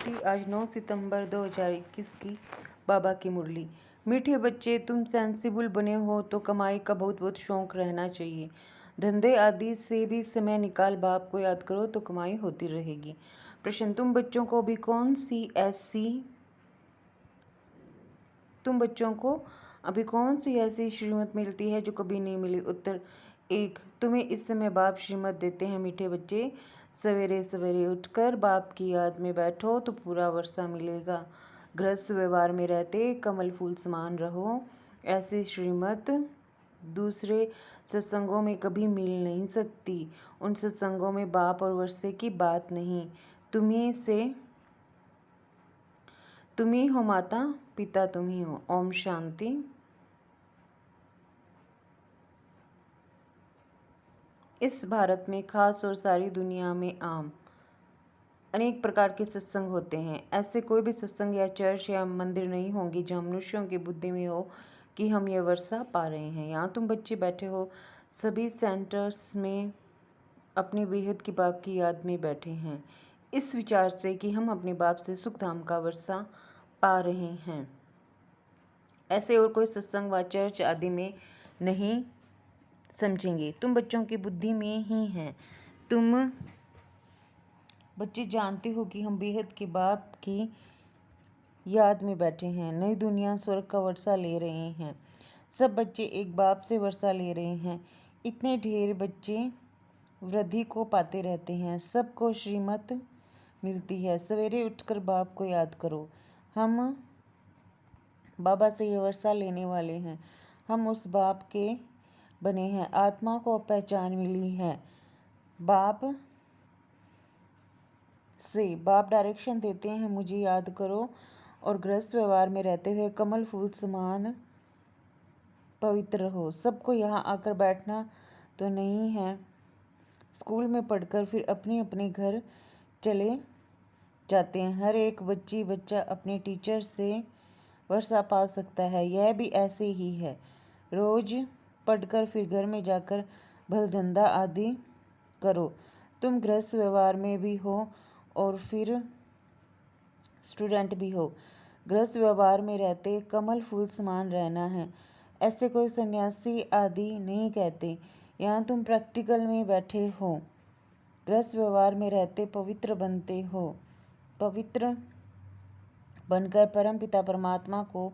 प्रस्तुति आज 9 सितंबर 2021 की बाबा की मुरली। मीठे बच्चे, तुम सेंसिबल बने हो तो कमाई का बहुत बहुत शौक रहना चाहिए। धंधे आदि से भी समय निकाल बाप को याद करो तो कमाई होती रहेगी। प्रश्न, तुम बच्चों को अभी कौन सी ऐसी श्रीमत मिलती है जो कभी नहीं मिली? उत्तर 1, तुम्हें इस समय बाप श्रीमत देते हैं। मीठे बच्चे, सवेरे सवेरे उठकर बाप की याद में बैठो तो पूरा वर्षा मिलेगा। गृहस्थ व्यवहार में रहते कमल फूल समान रहो। ऐसी श्रीमत दूसरे सत्संगों में कभी मिल नहीं सकती। उन सत्संगों में बाप और वर्षे की बात नहीं, तुम्ही हो माता पिता, तुम्ही हो। ओम शांति। इस भारत में खास और सारी दुनिया में आम अनेक प्रकार के सत्संग होते हैं। ऐसे कोई भी सत्संग या चर्च या मंदिर नहीं होंगे जहाँ मनुष्यों की बुद्धि में हो कि हम ये वर्षा पा रहे हैं। यहाँ तुम बच्चे बैठे हो, सभी सेंटर्स में अपने बेहद की बाप की याद में बैठे हैं, इस विचार से कि हम अपने बाप से सुख धाम का वर्षा पा रहे हैं। ऐसे और कोई सत्संग व चर्च आदि में नहीं समझेंगे। तुम बच्चों की बुद्धि में ही हैं। तुम बच्चे जानते हो कि हम बेहद के बाप की याद में बैठे हैं। नई दुनिया स्वर्ग का वर्षा ले रहे हैं। सब बच्चे एक बाप से वर्षा ले रहे हैं। इतने ढेर बच्चे वृद्धि को पाते रहते हैं। सबको श्रीमत मिलती है। सवेरे उठकर बाप को याद करो। हम बाबा से ये वर्षा लेने वाले हैं। हम उस बाप के बने हैं। आत्मा को पहचान मिली है। बाप डायरेक्शन देते हैं, मुझे याद करो। और गृहस्थ व्यवहार में रहते हुए कमल फूल समान पवित्र हो। सबको यहाँ आकर बैठना तो नहीं है। स्कूल में पढ़कर फिर अपने अपने घर चले जाते हैं। हर एक बच्चा अपने टीचर से वर्षा पा सकता है। यह भी ऐसे ही है। रोज पढ़कर फिर घर में जाकर भल धंधा आदि करो। तुम गृहस्थ व्यवहार में भी हो और फिर स्टूडेंट भी हो। गृहस्थ व्यवहार में रहते कमल फूल समान रहना है। ऐसे कोई सन्यासी आदि नहीं कहते। यहाँ तुम प्रैक्टिकल में बैठे हो। गृहस्थ व्यवहार में रहते पवित्र बनते हो। पवित्र बनकर परम पिता परमात्मा को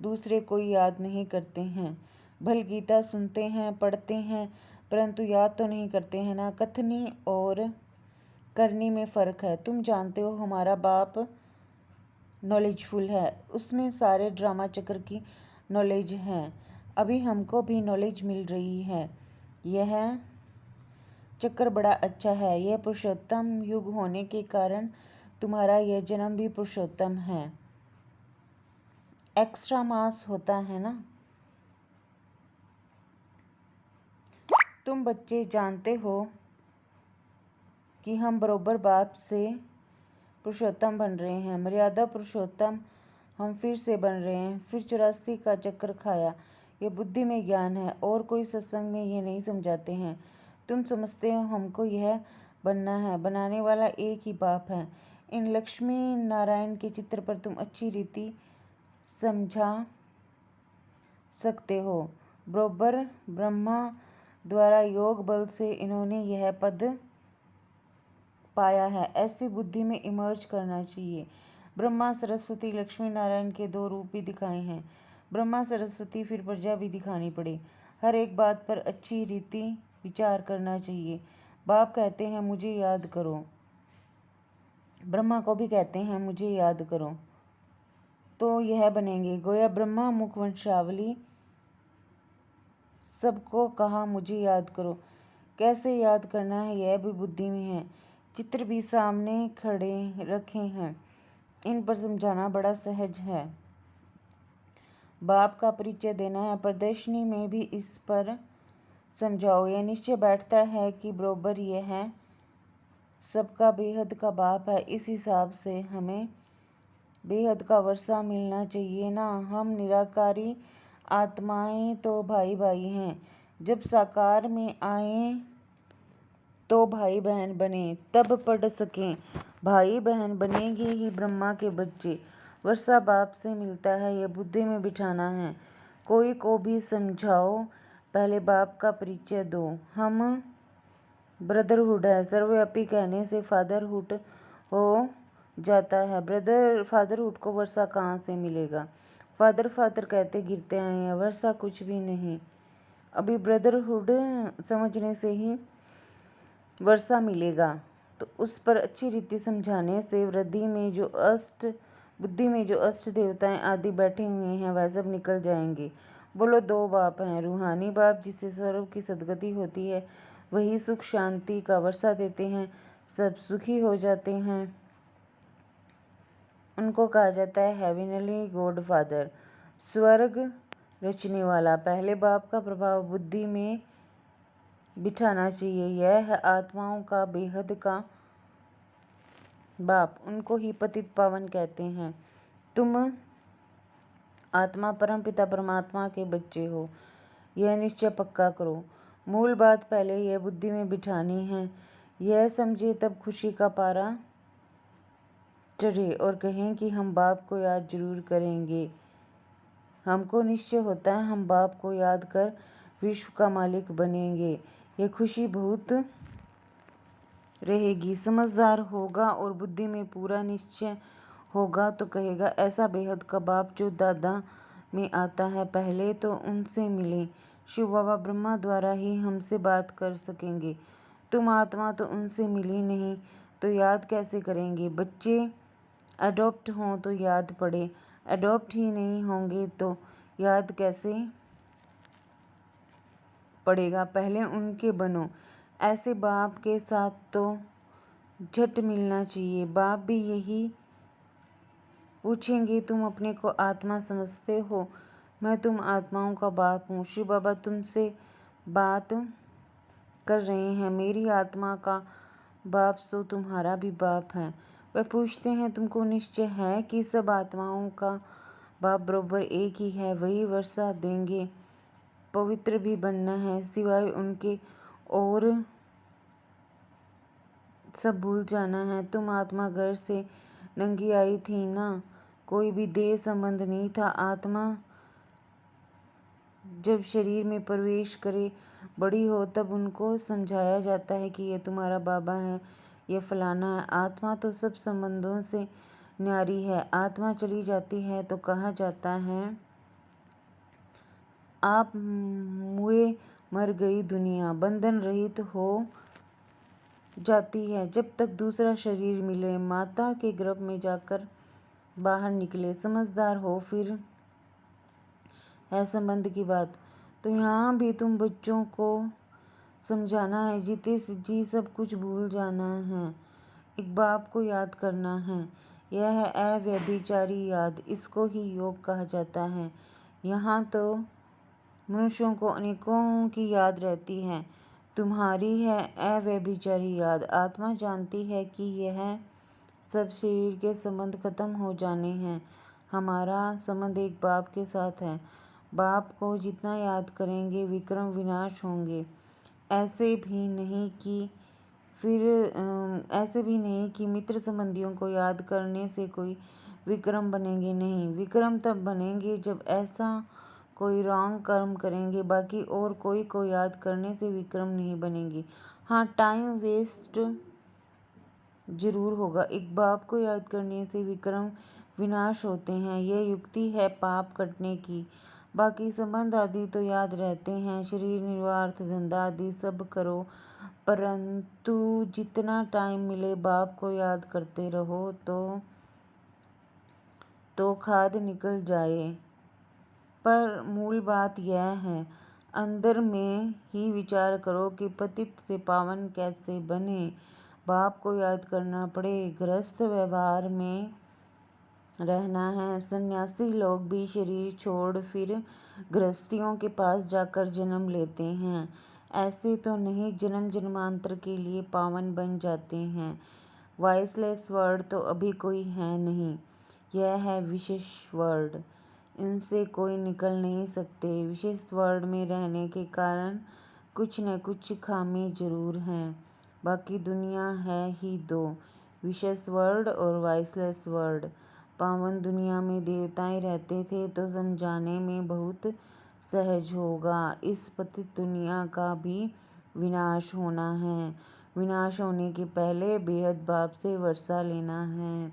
दूसरे कोई याद नहीं करते हैं। भल गीता सुनते हैं, पढ़ते हैं, परंतु याद तो नहीं करते हैं ना। कथनी और करनी में फ़र्क है। तुम जानते हो हमारा बाप नॉलेजफुल है। उसमें सारे ड्रामा चक्र की नॉलेज है। अभी हमको भी नॉलेज मिल रही है। यह चक्र बड़ा अच्छा है। यह पुरुषोत्तम युग होने के कारण तुम्हारा यह जन्म भी पुरुषोत्तम है। एक्स्ट्रा मास होता है ना। तुम बच्चे जानते हो कि हम बरोबर बाप से पुरुषोत्तम बन रहे हैं। मर्यादा पुरुषोत्तम हम फिर से बन रहे हैं। फिर 84 का चक्कर खाया। ये बुद्धि में ज्ञान है और कोई सत्संग में ये नहीं समझाते हैं। तुम समझते हो हमको यह बनना है। बनाने वाला एक ही बाप है। इन लक्ष्मी नारायण के चित्र पर तुम अच्छी रीति समझा सकते हो। बरोबर ब्रह्मा द्वारा योग बल से इन्होंने यह पद पाया है। ऐसी बुद्धि में इमर्ज करना चाहिए। ब्रह्मा सरस्वती लक्ष्मी नारायण के 2 रूप भी दिखाए हैं। ब्रह्मा सरस्वती फिर प्रजा भी दिखानी पड़े। हर एक बात पर अच्छी रीति विचार करना चाहिए। बाप कहते हैं मुझे याद करो। ब्रह्मा को भी कहते हैं मुझे याद करो, तो यह बनेंगे। गोया ब्रह्मा मुख वंशावली सबको कहा मुझे याद करो। कैसे याद करना है यह भी बुद्धि में है। चित्र भी सामने खड़े रखे हैं। इन पर समझाना बड़ा सहज है। बाप का परिचय देना है। प्रदर्शनी में भी इस पर समझाओ। यह निश्चय बैठता है कि बरोबर यह है सबका बेहद का बाप है। इस हिसाब से हमें बेहद का वर्षा मिलना चाहिए ना। हम निराकारी आत्माएं तो भाई भाई हैं। जब साकार में आए तो भाई बहन बने, तब पढ़ सकें। भाई बहन बनेंगे ही ब्रह्मा के बच्चे। वर्षा बाप से मिलता है, यह बुद्धि में बिठाना है। कोई को भी समझाओ, पहले बाप का परिचय दो। हम ब्रदरहुड है, सर्वव्यापी कहने से फादरहुड हो जाता है। फादरहुड को वर्षा कहाँ से मिलेगा? फादर फादर कहते गिरते आए हैं, वर्षा कुछ भी नहीं। अभी ब्रदरहुड समझने से ही वर्षा मिलेगा। तो उस पर अच्छी रीति समझाने से बुद्धि में जो अष्ट देवताएं आदि बैठे हुए हैं वह सब निकल जाएंगे। बोलो, दो बाप हैं। रूहानी बाप जिससे स्वर्ग की सदगति होती है, वही सुख शांति का वर्षा देते हैं, सब सुखी हो जाते हैं। उनको कहा जाता है हेवनली गॉड फादर, स्वर्ग रचने वाला। पहले बाप का प्रभाव बुद्धि में बिठाना चाहिए। यह है आत्माओं का बेहद का बाप, उनको ही पतित पावन कहते हैं। तुम आत्मा परम पिता परमात्मा के बच्चे हो, यह निश्चय पक्का करो। मूल बात पहले यह बुद्धि में बिठानी है। यह समझे तब खुशी का पारा चढ़े और कहें कि हम बाप को याद जरूर करेंगे। हमको निश्चय होता है हम बाप को याद कर विश्व का मालिक बनेंगे। यह खुशी बहुत रहेगी। समझदार होगा और बुद्धि में पूरा निश्चय होगा तो कहेगा, ऐसा बेहद का बाप जो दादा में आता है, पहले तो उनसे मिले। शिव बाबा ब्रह्मा द्वारा ही हमसे बात कर सकेंगे। तुम आत्मा तो उनसे मिली नहीं तो याद कैसे करेंगे? बच्चे अडॉप्ट हों तो याद पड़े, अडॉप्ट ही नहीं होंगे तो याद कैसे पड़ेगा? पहले उनके बनो। ऐसे बाप के साथ तो झट मिलना चाहिए। बाप भी यही पूछेंगे, तुम अपने को आत्मा समझते हो? मैं तुम आत्माओं का बाप हूँ। शिव बाबा तुमसे बात कर रहे हैं। मेरी आत्मा का बाप सो तुम्हारा भी बाप है। वह पूछते हैं, तुमको निश्चय है कि सब आत्माओं का बाप बरोबर एक ही है? वही वर्षा देंगे। पवित्र भी बनना है, सिवाय उनके और सब भूल जाना है। तुम आत्मा घर से नंगी आई थी ना, कोई भी देह संबंध नहीं था। आत्मा जब शरीर में प्रवेश करे, बड़ी हो, तब उनको समझाया जाता है कि ये तुम्हारा बाबा है, ये फलाना है। आत्मा तो सब संबंधों से न्यारी है। आत्मा चली जाती है तो कहा जाता है, आप मुए मर गई दुनिया, बंधन रहित हो जाती है जब तक दूसरा शरीर मिले, माता के गर्भ में जाकर बाहर निकले। समझदार हो फिर है संबंध की बात। तो यहाँ भी तुम बच्चों को समझाना है, जीते जी सब कुछ भूल जाना है, एक बाप को याद करना है। यह है अव्यभिचारी याद, इसको ही योग कहा जाता है। यहाँ तो मनुष्यों को अनेकों की याद रहती है, तुम्हारी है अव्यभिचारी याद। आत्मा जानती है कि यह सब शरीर के संबंध खत्म हो जाने हैं। हमारा संबंध एक बाप के साथ है। बाप को जितना याद करेंगे विक्रम विनाश होंगे। ऐसे भी नहीं कि मित्र संबंधियों को याद करने से कोई विक्रम बनेंगे। नहीं, विक्रम तब बनेंगे जब ऐसा कोई रॉन्ग कर्म करेंगे। बाकी और कोई को याद करने से विक्रम नहीं बनेंगे। हाँ, टाइम वेस्ट जरूर होगा। एक बाप को याद करने से विक्रम विनाश होते हैं। यह युक्ति है पाप कटने की। बाकी संबंध आदि तो याद रहते हैं, शरीर निर्वाह अर्थ धंधा आदि सब करो, परंतु जितना टाइम मिले बाप को याद करते रहो तो खाद निकल जाए। पर मूल बात यह है, अंदर में ही विचार करो कि पतित से पावन कैसे बने। बाप को याद करना पड़े। गृहस्थ व्यवहार में रहना है। सन्यासी लोग भी शरीर छोड़ फिर गृहस्थियों के पास जाकर जन्म लेते हैं। ऐसे तो नहीं, जन्म जन्मांतर के लिए पावन बन जाते हैं। वॉइसलेस वर्ड तो अभी कोई है नहीं, यह है विशेष वर्ड, इनसे कोई निकल नहीं सकते। विशेष वर्ड में रहने के कारण कुछ न कुछ खामी जरूर हैं। बाकी दुनिया है ही दो, विशेष वर्ड और वॉइसलेस वर्ड। पावन दुनिया में देवताएं रहते थे तो समझाने में बहुत सहज होगा। इस पतित दुनिया का भी विनाश होना है। विनाश होने के पहले बेहद बाप से वर्षा लेना है।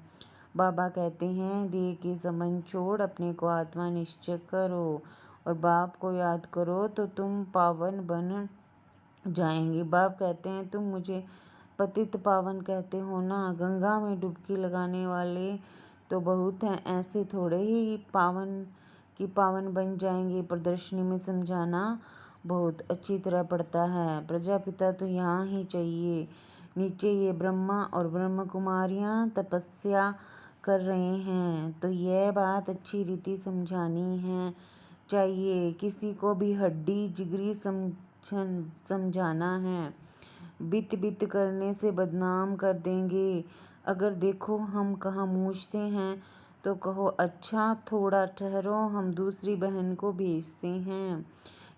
बाबा कहते हैं, देह के संबंध छोड़ अपने को आत्मा निश्चय करो और बाप को याद करो तो तुम पावन बन जाएंगे। बाप कहते हैं, तुम मुझे पतित पावन कहते हो ना। गंगा में डुबकी लगाने वाले तो बहुत हैं, ऐसे थोड़े ही पावन बन जाएंगे। प्रदर्शनी में समझाना बहुत अच्छी तरह पड़ता है। प्रजापिता तो यहाँ ही चाहिए। नीचे ये ब्रह्मा और ब्रह्म कुमारियाँ तपस्या कर रहे हैं, तो यह बात अच्छी रीति समझानी है चाहिए। किसी को भी हड्डी जिगरी समझाना है। बित बित करने से बदनाम कर देंगे। अगर देखो हम कहाँ मूछते हैं तो कहो अच्छा थोड़ा ठहरो, हम दूसरी बहन को भेजते हैं।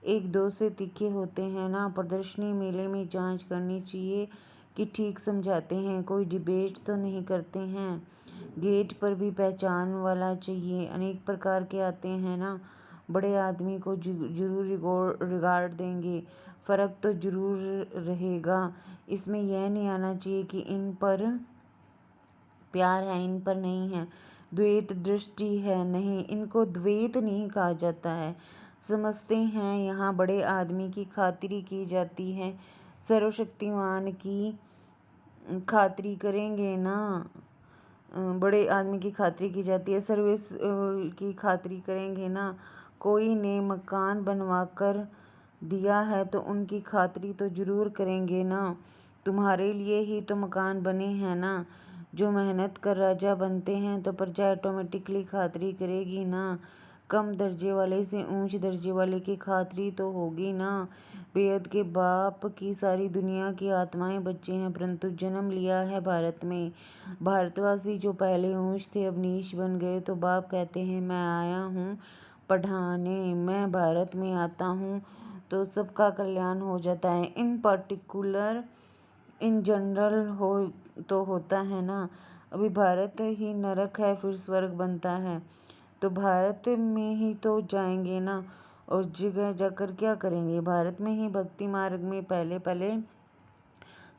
एक दो से तीखे होते हैं ना। प्रदर्शनी मेले में जांच करनी चाहिए कि ठीक समझाते हैं, कोई डिबेट तो नहीं करते हैं। गेट पर भी पहचान वाला चाहिए। अनेक प्रकार के आते हैं ना। बड़े आदमी को जरूर रिगार्ड देंगे, फ़र्क तो जरूर रहेगा। इसमें यह नहीं आना चाहिए कि इन पर प्यार है, इन पर नहीं है, द्वैत दृष्टि है। नहीं, इनको द्वैत नहीं कहा जाता है। समझते हैं यहाँ बड़े आदमी की खातिरी की जाती है। सर्वशक्तिमान की खातिरी करेंगे ना। बड़े आदमी की खातिरी की जाती है, सर्विस की खातिरी करेंगे ना। कोई ने मकान बनवा कर दिया है तो उनकी खातिरी तो जरूर करेंगे ना। तुम्हारे लिए ही तो मकान बने हैं ना। जो मेहनत कर राजा बनते हैं तो प्रजा ऑटोमेटिकली खातिरी करेगी ना। कम दर्जे वाले से ऊंच दर्जे वाले की खातिरी तो होगी ना। बेहद के बाप की सारी दुनिया की आत्माएं बच्चे हैं, परंतु जन्म लिया है भारत में। भारतवासी जो पहले ऊंच थे अब नीच बन गए, तो बाप कहते हैं मैं आया हूँ पढ़ाने। मैं भारत में आता हूँ तो सबका कल्याण हो जाता है। इन पर्टिकुलर इन जनरल हो तो होता है ना। अभी भारत ही नरक है, फिर स्वर्ग बनता है, तो भारत में ही तो जाएंगे ना। और जगह जाकर क्या करेंगे? भारत में ही भक्ति मार्ग में पहले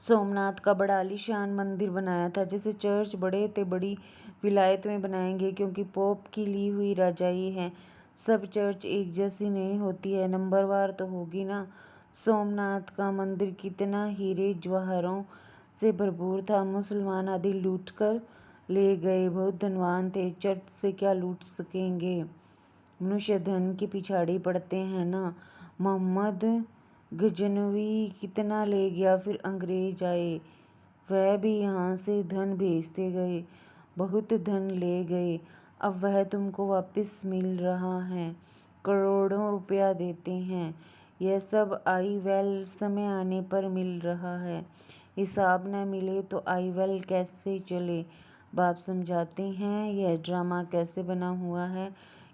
सोमनाथ का बड़ा आलीशान मंदिर बनाया था। जैसे चर्च बड़े थे बड़ी विलायत में बनाएंगे, क्योंकि पोप की ली हुई राजाई है। सब चर्च एक जैसी नहीं होती है, नंबरवार तो होगी ना। सोमनाथ का मंदिर कितना हीरे जवाहरों से भरपूर था। मुसलमान आदि लूट कर ले गए, बहुत धनवान थे। चर्च से क्या लूट सकेंगे? मनुष्य धन की पिछाड़ी पड़ते हैं ना। मोहम्मद गजनवी कितना ले गया, फिर अंग्रेज आए, वह भी यहाँ से धन भेजते गए, बहुत धन ले गए। अब वह तुमको वापस मिल रहा है, करोड़ों रुपया देते हैं। यह सब आई वेल समय आने पर मिल रहा है। हिसाब न मिले तो आई वेल कैसे चले? बाप समझाते हैं यह ड्रामा कैसे बना हुआ है,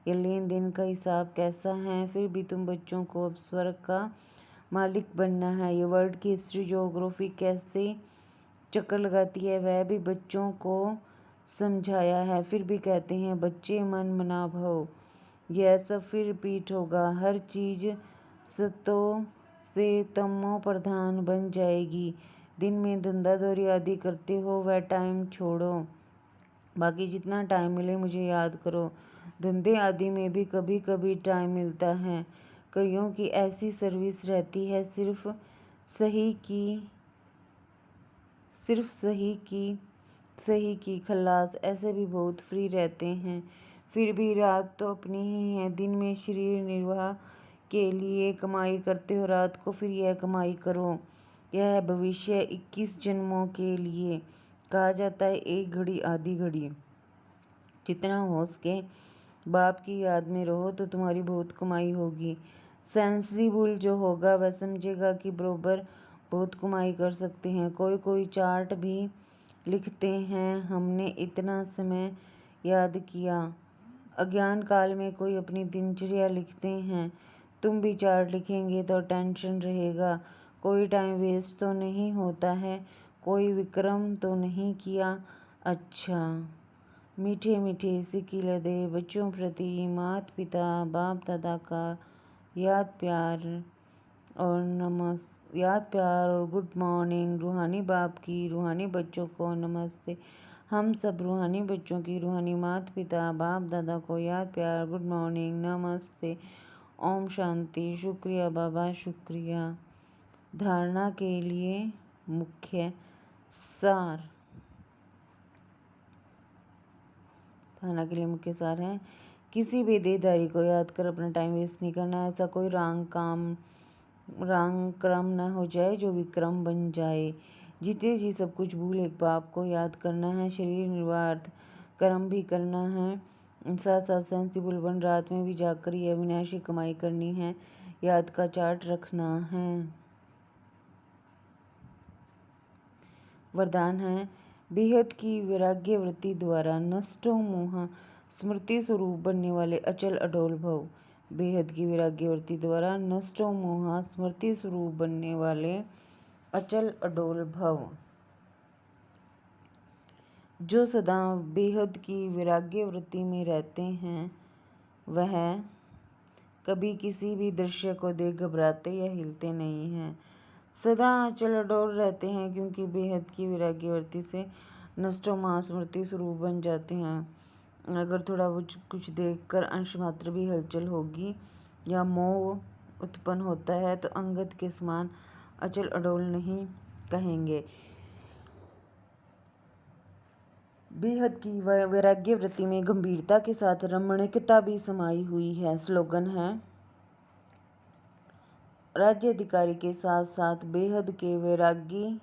ये लेन देन का हिसाब कैसा है। फिर भी तुम बच्चों को अब स्वर्ग का मालिक बनना है। ये वर्ल्ड की हिस्ट्री ज्योग्राफी कैसे चक्कर लगाती है वह भी बच्चों को समझाया है। फिर भी कहते हैं बच्चे मन मना भव, यह सब फिर रिपीट होगा। हर चीज़ सतो से तमो प्रधान बन जाएगी। दिन में धंधा दौरी आदि करते हो वह टाइम छोड़ो, बाकी जितना टाइम मिले मुझे याद करो। धंधे आदि में भी कभी कभी टाइम मिलता है। कईयों की ऐसी सर्विस रहती है सिर्फ सही की खल्लास। ऐसे भी बहुत फ्री रहते हैं। फिर भी रात तो अपनी ही है। दिन में शरीर निर्वाह के लिए कमाई करते हो, रात को फिर यह कमाई करो। यह है भविष्य 21 जन्मों के लिए। कहा जाता है एक घड़ी आधी घड़ी। जितना हो सके बाप की याद में रहो तो तुम्हारी बहुत कमाई होगी। सेंसिबल जो होगा वह समझेगा कि बरोबर बहुत कमाई कर सकते हैं। कोई चार्ट भी लिखते हैं, हमने इतना समय याद किया। अज्ञान काल में कोई अपनी दिनचर्या लिखते हैं। तुम भी चार्ट लिखेंगे तो टेंशन रहेगा। कोई टाइम वेस्ट तो नहीं होता है। कोई विक्रम तो नहीं किया? अच्छा। मीठे मीठे सिकिल दे बच्चों प्रति माता पिता बाप दादा का याद प्यार और गुड मॉर्निंग। रूहानी बाप की रूहानी बच्चों को नमस्ते। हम सब रूहानी बच्चों की रूहानी माता पिता बाप दादा को याद प्यार गुड मॉर्निंग नमस्ते ओम शांति। शुक्रिया बाबा शुक्रिया। धारणा के लिए मुख्य सार। धारणा के लिए मुख्य सार है, किसी भी देहधारी को याद कर अपना टाइम वेस्ट नहीं करना। ऐसा कोई रंग क्रम न हो जाए जो विक्रम बन जाए। जीते जी सब कुछ भूल एक बाप को याद करना है। शरीर निर्वार्थ कर्म भी करना है, साथ साथ सेंसिबल बन रात में भी जाकर यह अविनाशी कमाई करनी है। याद का चार्ट रखना है। वरदान है, बेहद की वैराग्य वृत्ति द्वारा नष्टो मोह स्मृति स्वरूप बनने वाले अचल अडोल भव। बेहद की वैराग्य वृत्ति द्वारा नष्टो मोह स्मृति स्वरूप बनने वाले अचल अडोल भव। जो सदा बेहद की वैराग्य वृत्ति में रहते हैं वह कभी किसी भी दृश्य को देख घबराते या हिलते नहीं हैं, सदा अचल अडोल रहते हैं, क्योंकि बेहद की वैराग्य वृत्ति से नष्टो मोह स्मृति स्वरूप बन जाते हैं। अगर थोड़ा कुछ देखकर अंश मात्र भी हलचल होगी या मोह उत्पन्न होता है तो अंगद के समान अचल अडोल नहीं कहेंगे। बेहद की वैराग्य वृत्ति में गंभीरता के साथ रमणीकता भी समाई हुई है। स्लोगन है, राज्य अधिकारी के साथ साथ बेहद के वैरागी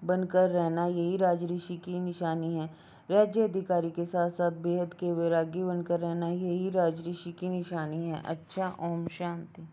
बनकर रहना यही राजऋषि की निशानी है। राज्य अधिकारी के साथ साथ बेहद के वैरागी बनकर रहना यही राजऋषि की निशानी है। अच्छा, ओम शांति।